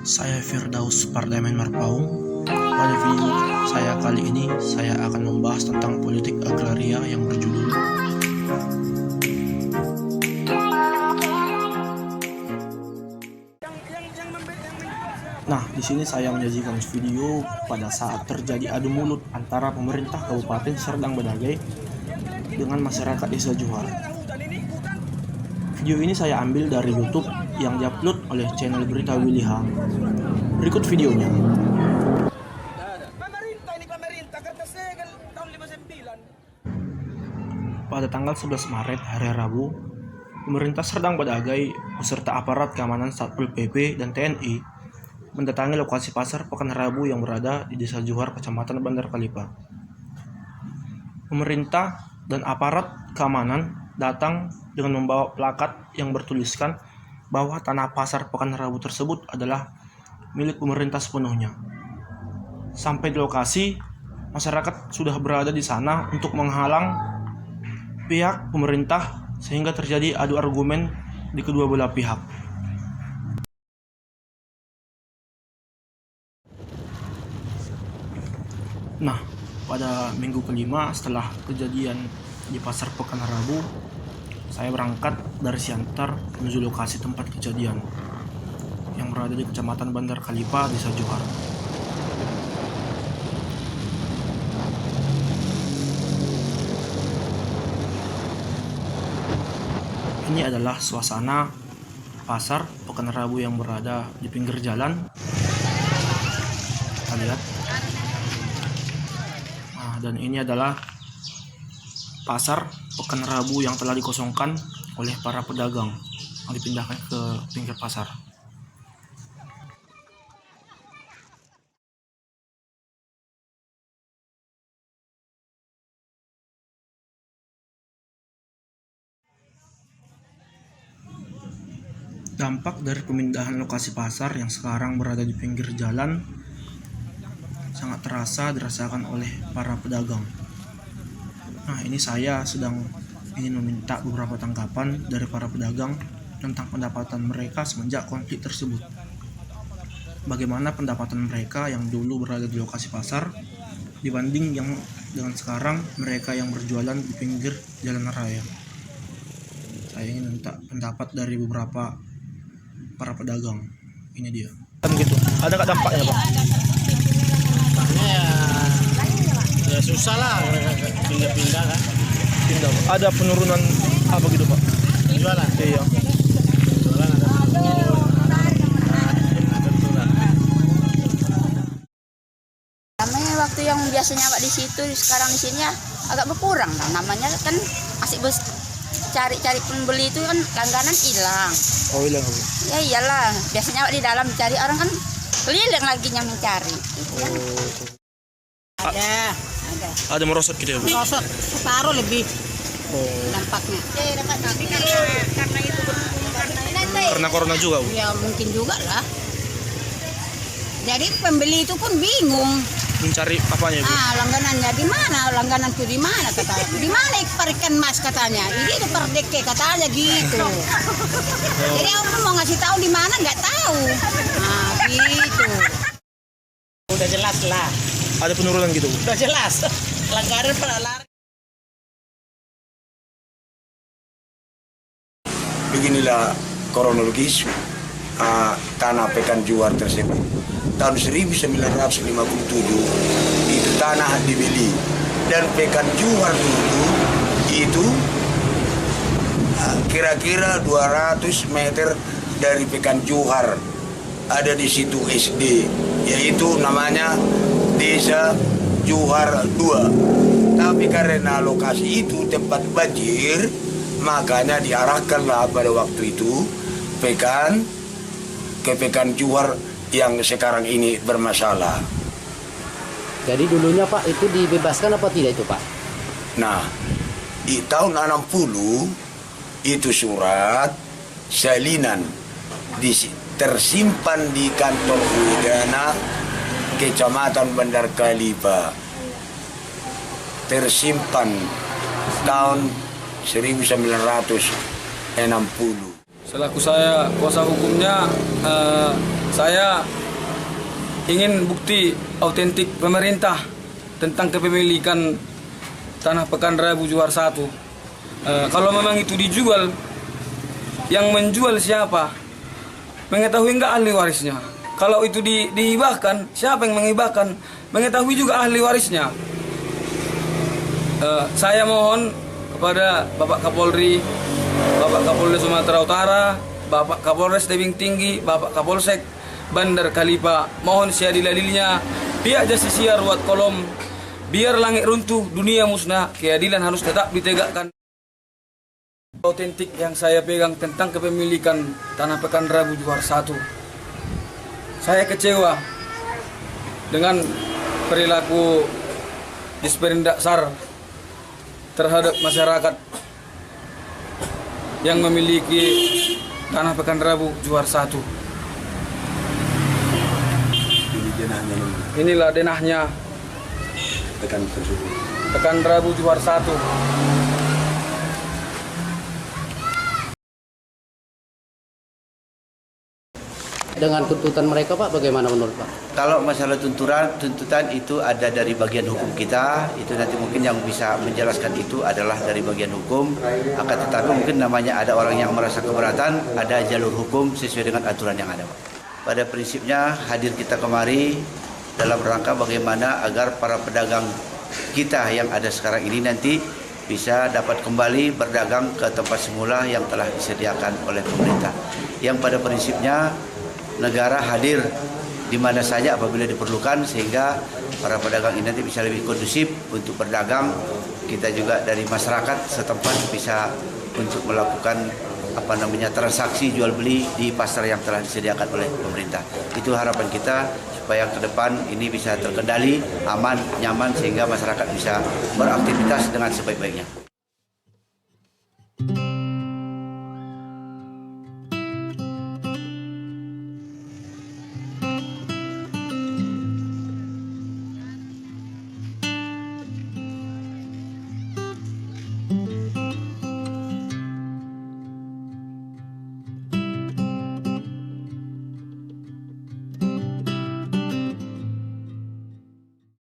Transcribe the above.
Saya Firdaus Pardamen Marpaung. Pada video saya kali ini, saya akan membahas tentang politik agraria yang berjudul Nah, di sini saya menyajikan video pada saat terjadi adu mulut antara pemerintah Kabupaten Serdang Bedagai dengan masyarakat Desa Johar. Video ini saya ambil dari YouTube yang diupload oleh channel Berita Wiliha. Berikut videonya. Pada tanggal 11 Maret hari Rabu, pemerintah Serdang Bedagai beserta aparat keamanan Satpol PP dan TNI mendatangi lokasi pasar Pekan Rabu yang berada di Desa Johar, Kecamatan Bandar Kalipa. Pemerintah dan aparat keamanan datang dengan membawa plakat yang bertuliskan bahwa tanah pasar Pekan Rabu tersebut adalah milik pemerintah sepenuhnya. Sampai di lokasi, masyarakat sudah berada di sana untuk menghalang pihak pemerintah sehingga terjadi adu argumen di kedua belah pihak. Nah, pada minggu kelima setelah kejadian di pasar Pekan Rabu, saya berangkat dari Siantar menuju lokasi tempat kejadian yang berada di Kecamatan Bandar Kalipa, Desa Johar. Ini adalah suasana pasar Pekan Rabu yang berada di pinggir jalan. Kita lihat. Dan ini adalah pasar Pekan Rabu yang telah dikosongkan oleh para pedagang yang dipindahkan ke pinggir pasar. Dampak dari pemindahan lokasi pasar yang sekarang berada di pinggir jalan sangat dirasakan oleh para pedagang. Nah, ini saya sedang ingin meminta beberapa tanggapan dari para pedagang tentang pendapatan mereka semenjak konflik tersebut. Bagaimana pendapatan mereka yang dulu berada di lokasi pasar dibanding yang dengan sekarang mereka yang berjualan di pinggir jalan raya. Saya ingin minta pendapat dari beberapa para pedagang. Ini dia. Gitu. Ada nggak dampaknya, Pak? Ya susah lah pindah-pindah kan. Pindah. Ada penurunan apa gitu, Pak? Jualan. Iya. Jualan ada penurunan. Namanya waktu yang biasanya Pak di situ, sekarang di sini agak berkurang lah. Namanya kan masih cari-cari pembeli itu kan langganan hilang. Oh, hilang. Ya iyalah, biasanya Pak di dalam cari orang kan keliling lagi yang mencari. Oh. Ada merosot gitu ya, Bu? Merosot separuh lebih dampaknya. Karena itu Karena corona juga, Bu? Ya mungkin juga lah. Jadi pembeli itu pun bingung. Mencari apanya, Bu? Langganannya di mana? Langganan tuh di mana katanya? Di mana ikan mas katanya? Ini itu per deke katanya gitu. Jadi aku mau ngasih tahu di mana nggak tahu. Nah gitu. Udah jelas lah. Ada penurunan gitu, Bu? Udah jelas. Langganan pada lari. Beginilah kronologis tanah Pekan Johar tersebut. Tahun 1957 itu tanah dibeli dan Pekan Johar dulu itu kira-kira 200 meter dari Pekan Johar ada di situ SD, yaitu namanya Desa Johar 2. Tapi karena lokasi itu tempat banjir, makanya diarahkanlah pada waktu itu ke Pekan Johar yang sekarang ini bermasalah. Jadi dulunya Pak itu dibebaskan apa tidak itu Pak? Nah, di tahun 60 itu surat salinan tersimpan di kantor Widana Kecamatan Bandar Kalipa. Tersimpan tahun 1960. Selaku saya kuasa hukumnya, Saya ingin bukti autentik pemerintah tentang kepemilikan tanah Pekan Rabu Johar 1. Kalau memang itu dijual, yang menjual siapa? Mengetahui enggak ahli warisnya? Kalau itu dihibahkan, siapa yang menghibahkan? Mengetahui juga ahli warisnya. Saya mohon kepada Bapak Kapolri, Bapak Kapolda Sumatera Utara, Bapak Kapolres Tebing Tinggi, Bapak Kapolsek Bandar Kalipa, mohon seadil-adilnya pihak justisia ruat kolom, biar langit runtuh, dunia musnah, keadilan harus tetap ditegakkan. Autentik yang saya pegang tentang kepemilikan tanah Pekan Rabu Johar 1. Saya kecewa dengan perilaku Disperindak SAR terhadap masyarakat yang memiliki tanah Pekan Rabu Johar 1. Inilah denahnya Pekan Rabu Johar 1. Dengan tuntutan mereka Pak, bagaimana menurut Pak? Kalau masalah tuntutan itu ada dari bagian hukum kita, itu nanti mungkin yang bisa menjelaskan itu adalah dari bagian hukum. Akan tetapi mungkin namanya ada orang yang merasa keberatan, ada jalur hukum sesuai dengan aturan yang ada, Pak. Pada prinsipnya hadir kita kemari dalam rangka bagaimana agar para pedagang kita yang ada sekarang ini nanti bisa dapat kembali berdagang ke tempat semula yang telah disediakan oleh pemerintah. Yang pada prinsipnya negara hadir di mana saja apabila diperlukan, sehingga para pedagang ini nanti bisa lebih kondusif untuk berdagang. Kita juga dari masyarakat setempat bisa untuk melakukan transaksi jual beli di pasar yang telah disediakan oleh pemerintah. Itu harapan kita supaya ke depan ini bisa terkendali, aman, nyaman, sehingga masyarakat bisa beraktivitas dengan sebaik-baiknya.